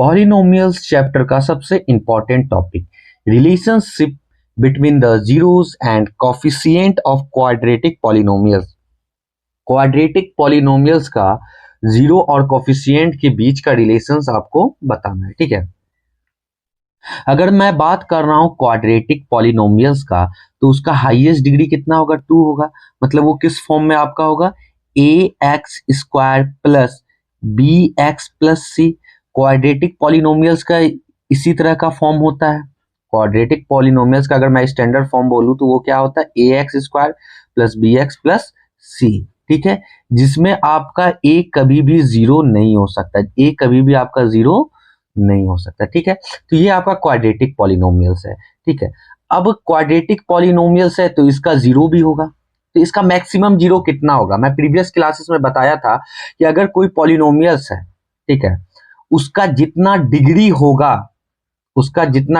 Polynomials chapter का सबसे important topic, relationship between the zeros and coefficient of quadratic polynomials. Quadratic polynomials का zero और coefficient के बीच का रिलेशंस आपको बताना है, ठीक है। अगर मैं बात कर रहा हूं क्वाड्रेटिक पॉलिनोमियल्स का, तो उसका हाईएस्ट डिग्री कितना होगा? 2 होगा। मतलब वो किस फॉर्म में आपका होगा? ax² प्लस bx प्लस सी। क्वाड्रेटिक पॉलिनोमियल्स का इसी तरह का फॉर्म होता है। क्वाड्रेटिक पॉलिनोमियल्स का अगर मैं स्टैंडर्ड फॉर्म बोलूं तो वो क्या होता है? ax² प्लस bx प्लस सी, ठीक है, जिसमें आपका a कभी भी जीरो नहीं हो सकता, a कभी भी आपका जीरो नहीं हो सकता, ठीक है। तो ये आपका क्वाड्रेटिक पॉलिनोमियल्स है, ठीक है। अब क्वाड्रेटिक पॉलिनोमियल्स है तो इसका जीरो भी होगा, तो इसका मैक्सिमम जीरो कितना होगा? मैं प्रीवियस क्लासेस में बताया था कि अगर कोई पॉलिनोमियल्स है, ठीक है, उसका जितना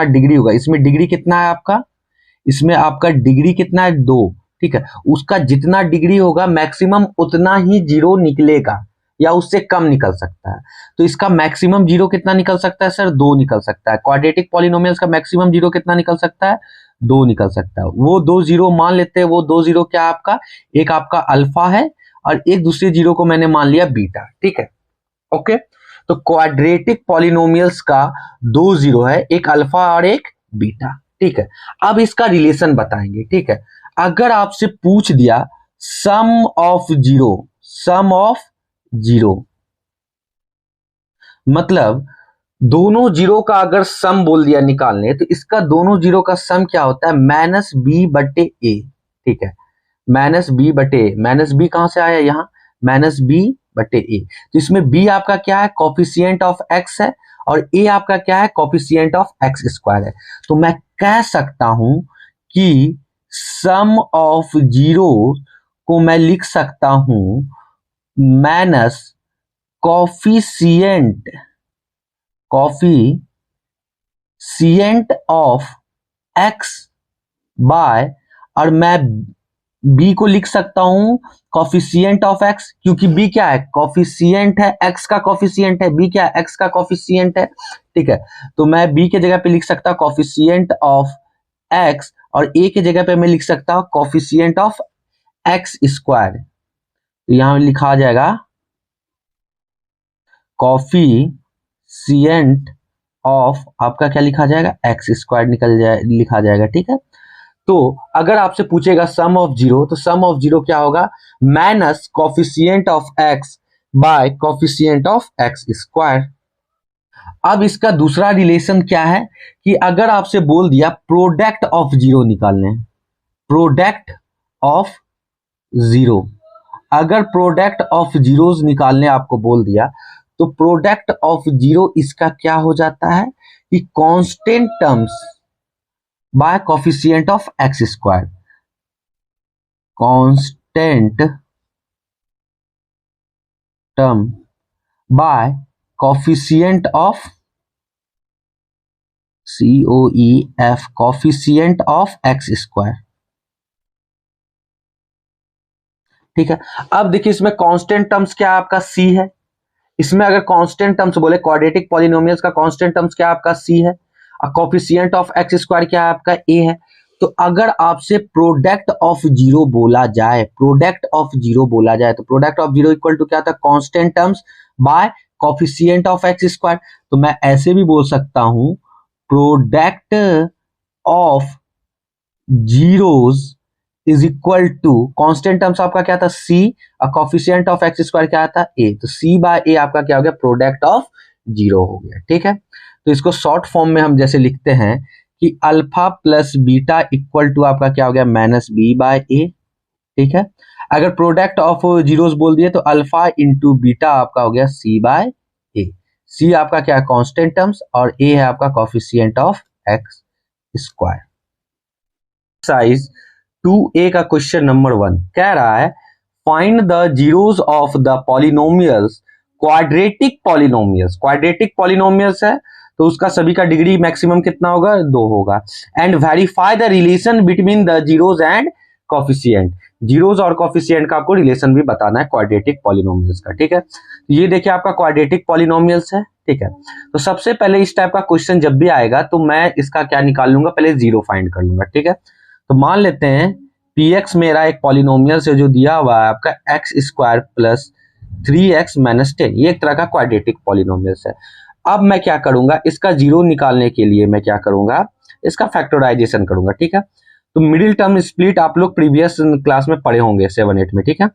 डिग्री होगा, इसमें डिग्री कितना है आपका? इसमें आपका डिग्री कितना है? 2, ठीक है। उसका जितना डिग्री होगा मैक्सिमम उतना ही जीरो निकलेगा या उससे कम निकल सकता है। तो इसका मैक्सिमम जीरो कितना निकल सकता है सर? 2 निकल सकता है। क्वाड्रेटिक पॉलिनोमियल्स का मैक्सिमम जीरो कितना निकल सकता है? 2 निकल सकता है। वो 2 जीरो मान लेते हैं। वो 2 जीरो क्या आपका? एक आपका अल्फा है और एक दूसरे जीरो को मैंने मान लिया बीटा, ठीक है, ओके। तो क्वाड्रेटिक पॉलिनोमियल्स का 2 जीरो है, एक अल्फा और एक बीटा, ठीक है। अब इसका रिलेशन बताएंगे, ठीक है। अगर आपसे पूछ दिया सम ऑफ जीरो, मतलब दोनों जीरो का अगर सम बोल दिया निकालने, तो इसका दोनों जीरो का सम क्या होता है? माइनस बी बटे ए, ठीक है। माइनस बी कहां से आया? यहां माइनस बी बटे ए। तो इसमें बी आपका क्या है? कोफिशिएंट ऑफ एक्स है, और ए आपका क्या है? कोफिशिएंट ऑफ एक्स स्क्वायर है। तो मैं कह सकता हूं कि सम ऑफ जीरो को मैं लिख सकता हूं minus coefficient of x by, और मैं बी को लिख सकता हूं कोफिशिएंट ऑफ एक्स, क्योंकि बी क्या है? कोफिशिएंट है, एक्स का कोफिशिएंट है, बी क्या है? एक्स का कोफिशिएंट है, ठीक है। तो मैं बी के जगह पे लिख सकता हूं कोफिशिएंट ऑफ एक्स, और ए के जगह पे मैं लिख सकता हूं कोफिशिएंट ऑफ एक्स स्क्वायर। तो यहां लिखा आ जाएगा कोफिशिएंट ऑफ आपका क्या लिखा जाएगा? एक्स स्क्वायर लिखा जाएगा, ठीक है। तो अगर आपसे पूछेगा सम ऑफ जीरो, तो सम ऑफ जीरो क्या होगा? Minus coefficient of x bye coefficient of x square. अब इसका दूसरा रिलेशन क्या है कि अगर आपसे बोल दिया प्रोडक्ट ऑफ जीरो निकालने, प्रोडक्ट ऑफ जीरो, अगर प्रोडक्ट ऑफ जीरोस निकालने आपको बोल दिया, तो प्रोडक्ट ऑफ जीरो इसका क्या हो जाता है कि constant terms by coefficient of x square, constant term by coefficient of COEF, coefficient of x square, ठीक है। अब देखिए इसमें कांस्टेंट टर्म्स क्या आपका C है। इसमें अगर कांस्टेंट टर्म्स बोले, क्वाड्रेटिक पॉलिनोमियल्स का कांस्टेंट टर्म्स क्या आपका C है, और कोफिशिएंट ऑफ एक्स स्क्वायर क्या आपका A है। तो अगर आपसे प्रोडक्ट ऑफ जीरो बोला जाए, तो product of zero equal to क्या था? Constant terms by coefficient of x square. तो मैं ऐसे भी बोल सकता हूं product of zeros is equal to, constant terms आपका क्या था? C, और कोफिशिएंट ऑफ एक्स स्क्वायर क्या था? A। तो C बाय A आपका क्या हो गया? प्रोडक्ट ऑफ जीरो हो गया, ठीक है। तो इसको शॉर्ट फॉर्म में हम जैसे लिखते हैं कि alpha plus beta equal to आपका क्या हो गया? माइनस बी बाय ए, ठीक है। अगर प्रोडक्ट ऑफ जीरोस बोल दिए तो अल्फा इंटू बीटा आपका हो गया C बाय ए। C आपका क्या है? कांस्टेंट टर्म्स, और A है आपका coefficient of x square. Exercise 2A का क्वेश्चन नंबर 1 कह रहा है find the zeros of the polynomials, quadratic polynomials है तो उसका सभी का डिग्री मैक्सिमम कितना होगा? 2 होगा। And verify the relation between the zeros and coefficient, zeros और कोफिशिएंट का आपको रिलेशन भी बताना है क्वाड्रेटिक पॉलिनोमियल्स का, ठीक है। ये देखिए आपका क्वाड्रेटिक पॉलिनोमियल्स है, ठीक है। तो सबसे पहले इस टाइप का क्वेश्चन जब भी आएगा तो मैं इसका क्या निकाल लूंगा, पहले जीरो फाइंड कर लूंगा, ठीक है। तो मान लेते हैं px मेरा एक पॉलिनोमियल से जो दिया हुआ है आपका x square plus 3x minus 10, ये एक तरह का क्वाड्रेटिक पॉलिनोमियल है। अब मैं क्या करूंगा, इसका जीरो निकालने के लिए मैं क्या करूंगा, इसका फैक्टराइजेशन करूंगा, ठीक है। तो मिडिल टर्म स्प्लिट आप लोग प्रीवियस क्लास में पढ़े होंगे 7-8 में, ठीक है।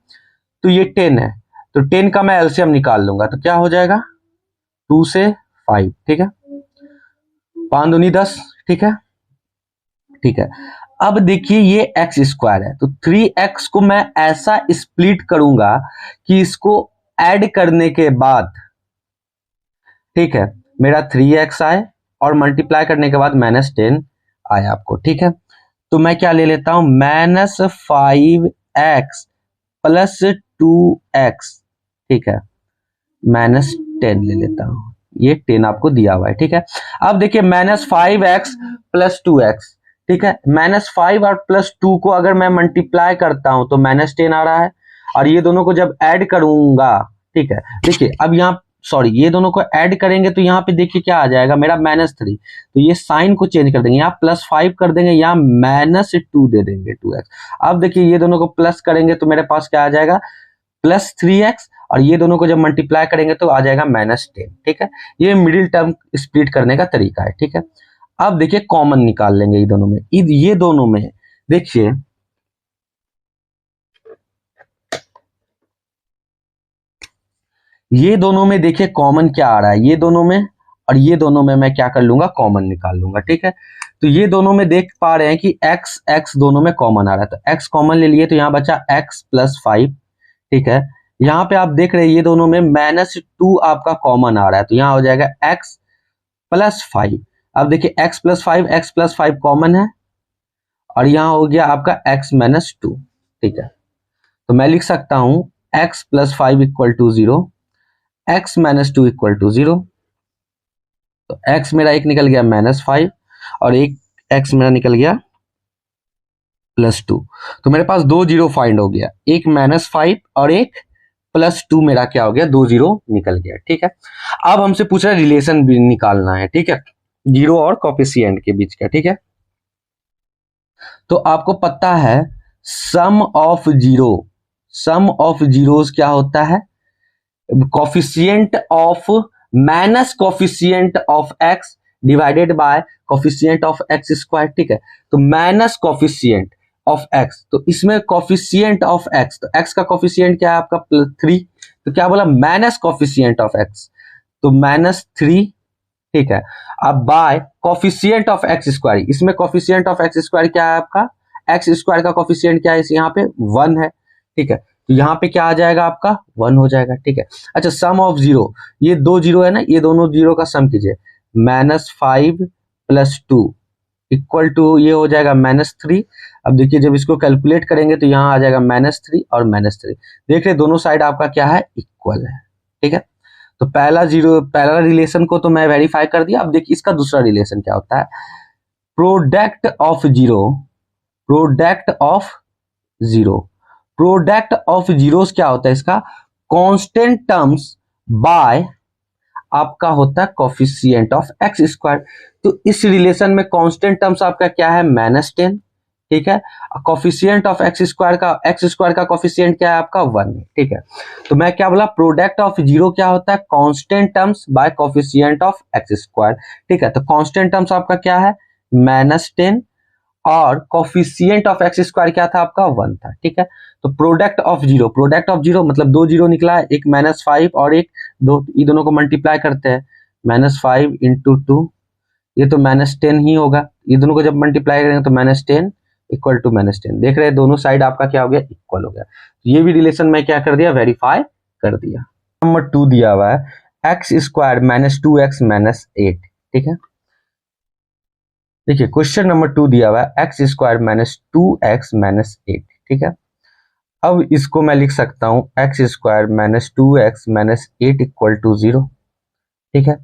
तो ये 10 है, तो 10 का मैं एलसीएम निकाल लूंगा, तो क्या हो जाएगा 2 से 5, ठीक है, 5 दूनी 10, ठीक है, ठीक है। अब देखिए ये एक्स स्क्वायर है, तो 3x को मैं ऐसा स्प्लिट करूंगा कि इसको ऐड करने के बाद, ठीक है, मेरा 3x आए और मल्टीप्लाई करने के बाद -10 आए आपको, ठीक है। तो मैं क्या ले लेता हूं, -5x प्लस 2x, ठीक है, -10 ले लेता हूं, ये 10 आपको दिया हुआ है, ठीक है। अब देखिए -5x प्लस 2x, ठीक है, -5 और +2 को अगर मैं मल्टीप्लाई करता हूं तो -10 आ रहा है, और ये दोनों को जब ऐड करूंगा, ठीक है, देखिए अब यहाँ सॉरी ये दोनों को ऐड करेंगे तो यहाँ पे देखिए क्या आ जाएगा मेरा -3, तो ये साइन को चेंज कर देंगे, यहाँ +5 कर देंगे, यहाँ -2 दे देंगे 2x। अब देखिए ये दोनों को प्लस करेंगे तो मेरे पास क्या आ जाएगा +3x, और ये दोनों को जब मल्टीप्लाई करेंगे तो आ जाएगा -10, ठीक है। ये मिडिल टर्म स्प्लिट करने का तरीका है, ठीक है। अब देखिए कॉमन निकाल लेंगे ये दोनों में, ये दोनों में देखिए ये दोनों में देखिए कॉमन क्या आ रहा है, ये दोनों में और ये दोनों में मैं क्या कर लूंगा, कॉमन निकाल लूंगा, ठीक है। तो ये दोनों में देख पा रहे हैं कि x x दोनों में कॉमन आ रहा है, तो x कॉमन ले लिए तो यहाँ बचा x + 5, ठीक है। यहाँ पे आप देख रहे हैं ये दोनों में -2 आपका कॉमन आ रहा है, तो यहाँ हो जाएगा x + 5। अब देखिए x + 5 कॉमन है, और यहाँ हो गया आपका x - 2, ठीक है। तो मैं लिख सकता हूं x + 5 = 0, x - 2 = 0। तो x मेरा एक निकल गया -5 और एक x मेरा निकल गया +2, तो मेरे पास 2 जीरो फाइंड हो गया, एक -5 और एक +2 मेरा क्या हो गया, 2 जीरो निकल गया, ठीक है। अब हमसे पूछ रहा है रिलेशन भी निकालना है, ठीक है, जीरो और कोफिशिएंट के बीच का, ठीक है। तो आपको पता है सम ऑफ जीरोस क्या होता है, coefficient of -coefficient of x divided by coefficient of x square, ठीक है। तो -कोफिशिएंट ऑफ x, तो इसमें कोफिशिएंट ऑफ x, तो x का कोफिशिएंट क्या है आपका 3, तो क्या बोला -कोफिशिएंट ऑफ x, तो -3, ठीक है। अब bye coefficient of x square, इसमें कोफिशिएंट ऑफ x स्क्वायर क्या है आपका, x स्क्वायर का कोफिशिएंट क्या है, इस यहाँ पे 1 है, ठीक है। तो यहाँ पे क्या आ जाएगा आपका 1 हो जाएगा, ठीक है। अच्छा सम ऑफ जीरो, ये 2 जीरो है ना, ये दोनों जीरो का सम कीजिए, -5 + 2 = ये हो जाएगा -3। अब देखिए जब इसको कैलकुलेट करेंगे तो यहाँ आ जाएगा -3 और -3, देख रहे दोनों साइड आपका क्या है, इक्वल है, ठीक है। तो पहला रिलेशन को तो मैं वेरीफाई कर दिया। अब देखिए इसका दूसरा रिलेशन क्या होता है, प्रोडक्ट ऑफ जीरोस क्या होता है इसका, कांस्टेंट टर्म्स बाय आपका होता है कोफिशिएंट ऑफ x स्क्वायर। तो इस रिलेशन में कांस्टेंट टर्म्स आपका क्या है, -10, ठीक है। कोफिशिएंट ऑफ x स्क्वायर का कोफिशिएंट क्या है आपका 1, ठीक है। तो मैं क्या बोला, प्रोडक्ट ऑफ जीरो क्या होता है, constant terms by coefficient of x square, ठीक है। तो कांस्टेंट टर्म्स आपका क्या है -10, और कोफिशिएंट ऑफ x स्क्वायर क्या था आपका 1 था, ठीक है। तो प्रोडक्ट ऑफ जीरो मतलब 2 जीरो निकला, एक -5 और एक 2, ये दोनों को मल्टीप्लाई करते हैं, -5 × 2, ये तो -10 ही होगा, ये दोनों को जब मल्टीप्लाई करेंगे तो -10 = -10, देख रहे हैं दोनों साइड आपका क्या हो गया, इक्वल हो गया। ये भी रिलेशन मैं क्या कर दिया, वेरीफाई कर दिया। नंबर 2 दिया हुआ है x² - 2x - 8, ठीक है। देखिए क्वेश्चन नंबर 2 दिया हुआ है x² - 2x - 8, ठीक है। अब इसको मैं लिख सकता हूं x² - 2x - 8 = 0, ठीक है।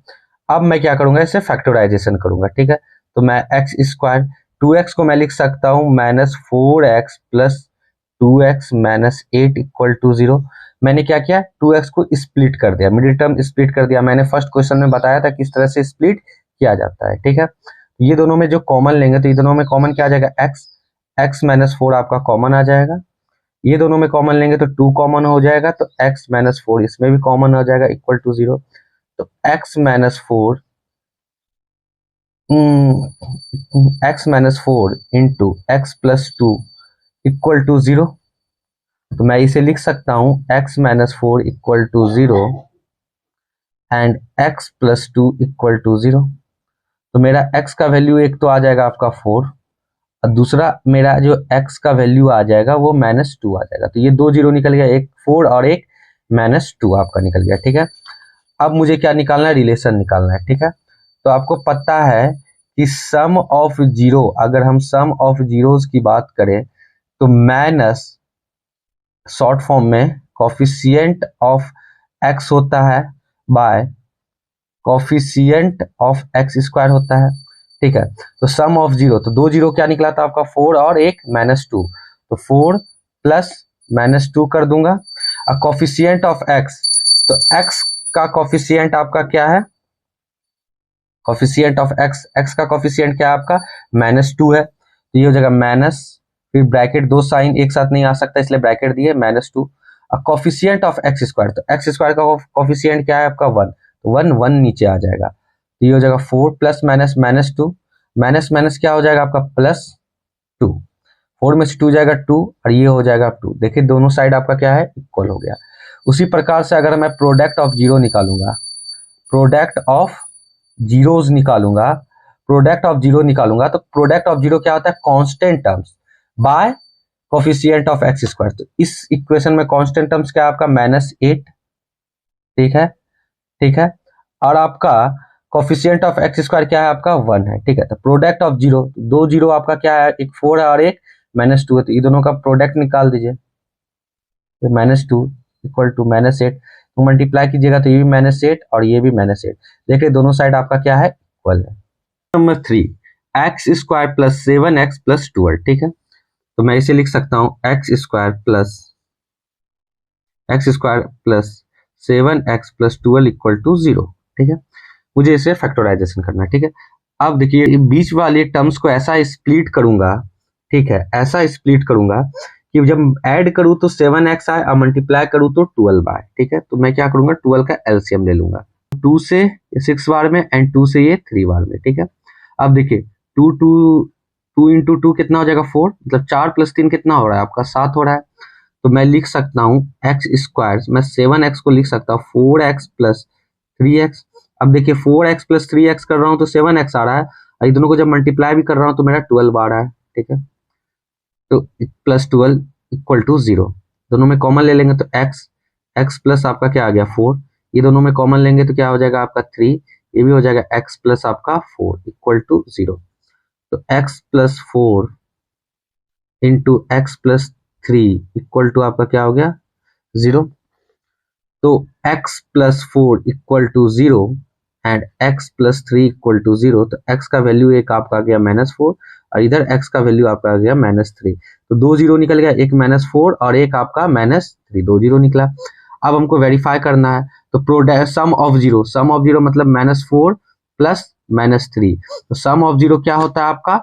अब मैं क्या करूंगा, इसे फैक्टराइजेशन करूंगा, ठीक है। तो मैं x², 2x को मैं लिख सकता हूं -4x + 2x - 8 = 0, मैंने क्या किया, 2x को स्प्लिट कर दिया, मिडिल टर्म स्प्लिट कर दिया। मैंने फर्स्ट क्वेश्चन में बताया था किस तरह से स्प्लिट किया जाता है, ठीक है। ये दोनों में जो कॉमन लेंगे तो ये दोनों में कॉमन क्या आ जाएगा, x माइनस 4 आपका कॉमन आ जाएगा। ये दोनों में कॉमन लेंगे तो 2 कॉमन हो जाएगा, तो x माइनस 4 इसमें भी कॉमन हो जाएगा इक्वल टू 0। तो x minus 4 into x plus 2 equal to 0। तो मैं इसे लिख सकता हूं x minus 4 equal to 0 and x plus 2 equal to 0। तो मेरा x का वैल्यू एक तो आ जाएगा आपका 4 और दूसरा मेरा जो x का वैल्यू आ जाएगा वो -2 आ जाएगा। तो ये 2 जीरो निकल गया, एक 4 और एक -2 आपका निकल गया, ठीक है। अब मुझे क्या निकालना है, रिलेशन निकालना है, ठीक है। तो आपको पता है कि सम ऑफ जीरो, अगर हम सम ऑफ जीरोस की बात करें तो माइनस शॉर्ट फॉर्म में कोफिशिएंट ऑफ x होता है bye coefficient of x square होता है, ठीक है। तो सम ऑफ जीरो, तो 2 जीरो क्या निकला था आपका 4 और एक -2, तो 4 प्लस -2 कर दूंगा। और कोफिशिएंट ऑफ x, तो x का कोफिशिएंट आपका क्या है, कोफिशिएंट ऑफ x का कोफिशिएंट क्या है आपका -2 है। तो ये हो जाएगा माइनस, फिर ब्रैकेट, दो साइन एक साथ नहीं आ सकता इसलिए ब्रैकेट दिए -2। और कोफिशिएंट ऑफ x स्क्वायर, तो x स्क्वायर का कोफिशिएंट क्या है आपका 1, तो 1 नीचे आ जाएगा। तो ये हो जाएगा 4 प्लस -2, माइनस क्या हो जाएगा आपका +2, 4 में से 2 जाएगा 2 और ये हो जाएगा 2। देखिए दोनों साइड आपका क्या है, इक्वल हो गया। उसी प्रकार से अगर मैं प्रोडक्ट ऑफ जीरो निकालूंगा, प्रोडक्ट ऑफ जीरोस निकालूंगा, प्रोडक्ट ऑफ जीरो निकालूंगा, तो प्रोडक्ट ऑफ जीरो क्या होता है, constant terms by coefficient of x square. तो इस इक्वेशन में कांस्टेंट टर्म्स क्या है आपका -8, ठीक है, ठीक है। और आपका कोफिशिएंट ऑफ एक्स स्क्वायर क्या है आपका 1 है, ठीक है। तो प्रोडक्ट ऑफ जीरो, दो जीरो आपका क्या है, एक 4 है और एक -2 है, तो ये दोनों का प्रोडक्ट निकाल दीजिए। -2 इक्वल टू -8, तो मल्टीप्लाई कीजिएगा तो ये भी -8 और ये भी -8। देखिए दोनों साइड आपका क्या है, इक्वल है। Number 3, x square plus 7x plus 12, ठीक है। तो मैं इसे लिख सकता हूं x square plus 7x plus 12 equal to 0, ठीक है। मुझे इसे फैक्टराइजेशन करना है, ठीक है। अब देखिए बीच वाले टर्म्स को ऐसा स्प्लिट करूंगा, ठीक है, ऐसा स्प्लिट करूंगा कि जब ऐड करूं तो 7x आए और मल्टीप्लाई करूं तो 12 आए, ठीक है। तो मैं क्या करूंगा, 12 का एलसीएम ले लूंगा, 2 से 6 बार में एंड 2 से ये 3 बार में, ठीक है। अब देखिए 2 इंटू 2 कितना हो जाएगा 4, मतलब 4 प्लस 3 कितना हो रहा है आपका 7 हो रहा है। तो मैं लिख सकता हूँ एक्स स्क्वायर, मैं 7x को लिख सकता हूँ 4x प्लस 3x। अब देखिए 4x प्लस 3x कर रहा हूँ तो 7x आ रहा है, और ये दोनों को जब मल्टीप्लाई भी कर रहा हूँ तो मेरा 12 आ रहा है, ठीक है। तो प्लस 12 इक्वल टू 0, दोनों में कॉमन ले लेंगे तो x प्लस आपका क्या आ गया 4, ये दोनों में कॉमन लेंगे तो क्या हो जाएगा आपका 3, ये भी हो जाएगा x प्लस आपका 4 इक्वल टू 0। तो x plus 4 into x plus 3 equal to आपका क्या हो गया 0। तो x plus 4 equal to 0 and x plus 3 equal to 0। तो x का वैल्यू एक आपका आ गया -4 और इधर x का वैल्यू आपका आ गया -3। तो 2 जीरो निकल गया, एक -4 और एक आपका -3, 2 जीरो निकला। अब हमको वेरीफाई करना है, तो प्रोडक्ट सम ऑफ जीरो मतलब -4 प्लस -3। तो सम ऑफ जीरो क्या होता है आपका,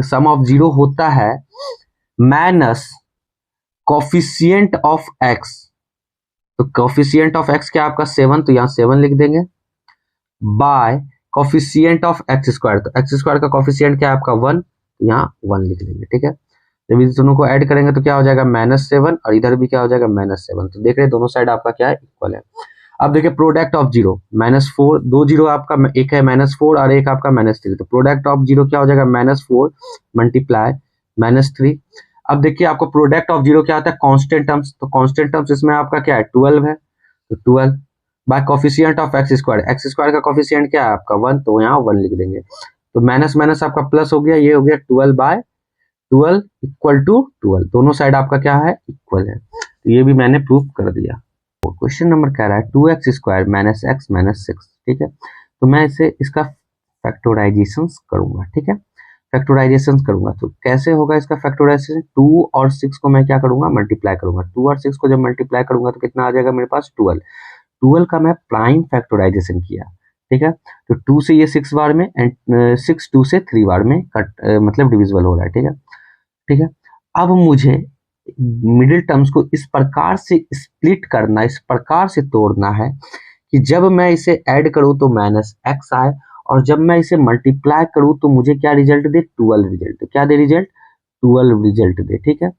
सम ऑफ जीरो होता है माइनस कोफिशिएंट ऑफ एक्स। तो कोफिशिएंट ऑफ एक्स क्या आपका 7, तो यहाँ 7 लिख देंगे, bye coefficient of x square. तो एक्स स्क्वायर का कोफिशिएंट क्या है आपका 1, तो यहाँ 1 लिख देंगे, ठीक है। जब इस दोनों को ऐड करेंगे तो क्या हो जाएगा -7 और इधर भी क्या हो जाएगा -7। तो देख रहे हैं दोनों साइड आपका क्या है, इक्वल है। अब देखिए प्रोडक्ट ऑफ जीरो, -4, 2 जीरो आपका, एक है -4 और एक आपका -3। तो प्रोडक्ट ऑफ जीरो क्या हो जाएगा -4 मल्टीप्लाई -3। अब देखिए आपको प्रोडक्ट ऑफ जीरो क्या होता है, कांस्टेंट टर्म्स। तो कांस्टेंट टर्म्स इसमें आपका क्या है 12 है, तो 12 bye coefficient of x square का कोफिशिएंट क्या है आपका 1, तो यहाँ 1 लिख देंगे। तो माइनस माइनस आपका प्लस हो गया, ये हो गया 12/12 इक्वल टू 12, दोनों साइड आपका क्या है, इक्वल है। तो ये भी मैंने प्रूव कर दिया। क्वेश्चन नंबर कह रहा है 2x square minus x minus 6, ठीक है। तो मैं इसका फैक्टराइजेशन करूंगा, ठीक है। फैक्टराइजेशन करूंगा तो कैसे होगा इसका फैक्टराइजेशन, 2 और 6 को मैं क्या करूंगा, मल्टीप्लाई करूंगा। 2 और 6 को जब मल्टीप्लाई करूंगा तो कितना आ जाएगा मेरे पास, 12। 12 का मैं प्राइम फैक्टराइजेशन किया, ठीक है। तो 2 से ये 6 बार में एंड 6 2 से 3 बार में मतलब डिविजिबल हो रहा है, ठीक है, ठीक है। अब मुझे मिडिल टर्म्स को इस प्रकार से स्प्लिट करना, इस प्रकार से तोड़ना है कि जब मैं इसे ऐड करूं तो माइनस एक्स आए, और जब मैं इसे मल्टीप्लाई करूं तो मुझे क्या रिजल्ट दे, 12 रिजल्ट। क्या दे रिजल्ट, 12 रिजल्ट दे, ठीक है।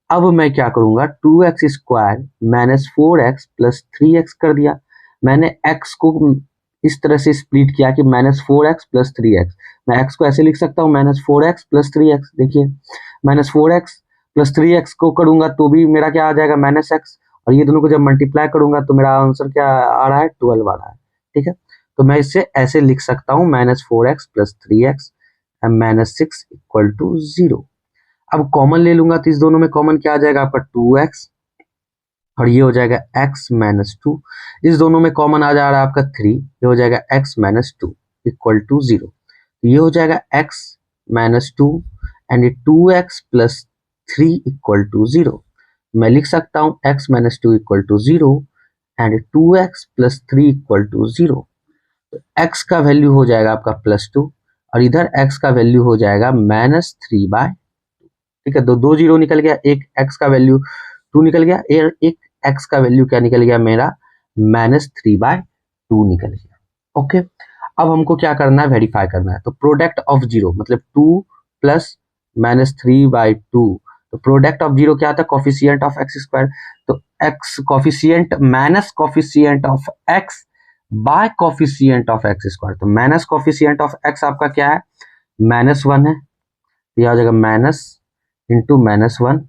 अब मैं क्या करूंगा, 2x square minus 4x plus 3x कर दिया। मैंने x को इस तरह से स्प्लिट किया कि माइनस 4x प्लस 3x। मैं x को ऐसे लिख सकता हूँ माइनस 4x प्लस 3x। देखिए माइनस 4x प्लस 3x को करूंगा तो भी मेरा क्या आ जाएगा, माइनस x, और ये दोनों को जब मल्टीप्लाई करूंगा तो मेरा आंसर क्या आ रहा है, 12 आ रहा है, ठीक है। तो मैं इसे ऐसे लिख सकता हूँ minus 4x plus 3x and minus 6 equal to 0। अब कॉमन ले लूंगा तो इस दोनों में कॉमन क्या आ जाएगा आपका, 2x, और ये हो जाएगा x माइनस 2। इस दोनों में कॉमन आ जा रहा है आपका 3, ये हो जाएगा x माइनस 2 इक्वल टू 0। ये हो जाएगा x minus 2 and 2x plus 3 equal to 0। मैं लिख सकता हूँ x minus 2 equal to 0 and 2x plus 3 equal to 0। x का वैल्यू हो जाएगा आपका प्लस 2 और इधर x का वैल्यू हो जाएगा माइनस 3/2, ठीक है। दो जीरो निकल गया, एक x का वैल्यू 2 निकल गया, एक x का वैल्यू क्या निकल गया मेरा, माइनस 3/2 निकल गया। ओके, अब हमको क्या करना है, वेरीफाई करना है। तो प्रोडक्ट ऑफ जीरो मतलब 2 प्लस माइनस 3/2, तो प्रोडक्ट ऑफ जीरो क्या था, कॉफिशिएंट ऑफ एक्स स्क्वायर। तो x coefficient minus coefficient of x by coefficient of x square. तो माइनस कॉफिशिएंट ऑफ x आपका क्या है, -1 है, यह आ जाएगा minus into -1।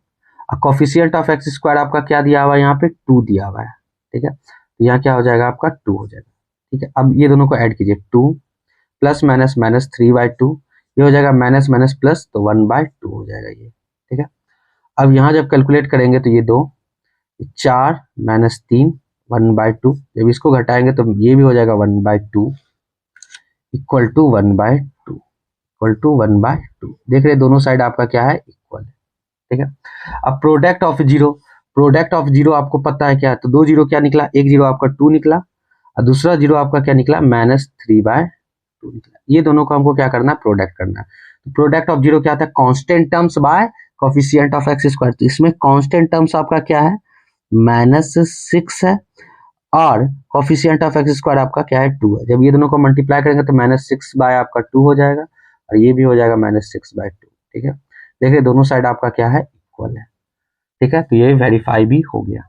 Coefficient of x square आपका क्या दिया हुआ है, यहाँ पे 2 दिया हुआ है, ठीक है। तो यहाँ क्या हो जाएगा आपका 2 हो जाएगा, ठीक है। अब ये दोनों को ऐड कीजिए, 2 प्लस माइनस माइनस 3/2, ये हो जाएगा माइनस माइनस प्लस, तो 1/2 हो जाएगा ये, ठीक है। अब यहाँ जब कैलकुलेट करेंगे तो ये 2 4 माइनस 3 1/2, जब इसको घटाएंगे तो ये भी हो जाएगा 1/2 इक्वल टू 1/2 इक्वल टू 1/2। देख रहे दोनों साइड आपका क्या है, इक्वल है, ठीक है। अब product of zero, product of zero आपको पता है क्या है, तो 2 जीरो क्या निकला, एक जीरो आपका 2 निकला और दूसरा जीरो आपका क्या निकला, -3/2 निकला। ये दोनों को हमको क्या करना है, प्रोडक्ट करना है। तो प्रोडक्ट ऑफ जीरो क्या था, constant terms by coefficient of x square. तो इसमें कांस्टेंट टर्म्स आपका क्या है, -6 है, और कोफिशिएंट ऑफ एक्स स्क्वायर आपका क्या है, 2 है। जब ये दोनों को मल्टीप्लाई करेंगे तो -6 बाय आपका 2 हो जाएगा और ये भी हो जाएगा -6/2, ठीक है। देखिए दोनों साइड आपका क्या है, इक्वल है, ठीक है। तो ये वेरीफाई भी हो गया।